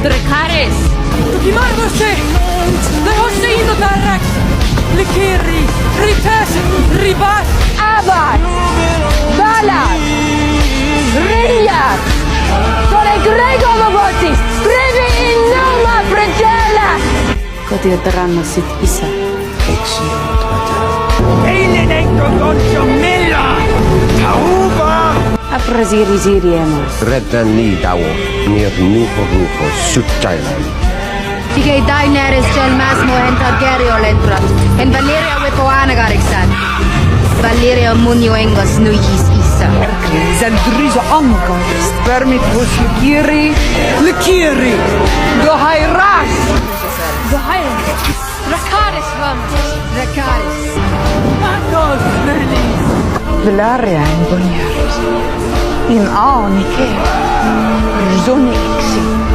Dracarys! Tukimarvosse! Lehosse innotarrax! Likiri! Ritas! Ribas! Abbas! Balas! Rias! Sole grego votis! Privi in noma pregela! Kotiuttaranno sit isä. Eksinyt hätä. Eilen eikö goncho mella! Tauba! Aprasiri siriemos. Redan niitau, niir nuuruko suttailan. Tikei Daenerys gel masmo en Targaryen lentrat. En Valyria wepo anagariksan. Valyria munio engos nuihis isa. Zandrizo angarist! Permit hos Likiri! Likiri! Dohairas! Dohairas! Dracarys vamos! Dracarys. Manos nelis! Velaria en Bonjaris. In Anike. Zonne Ixi.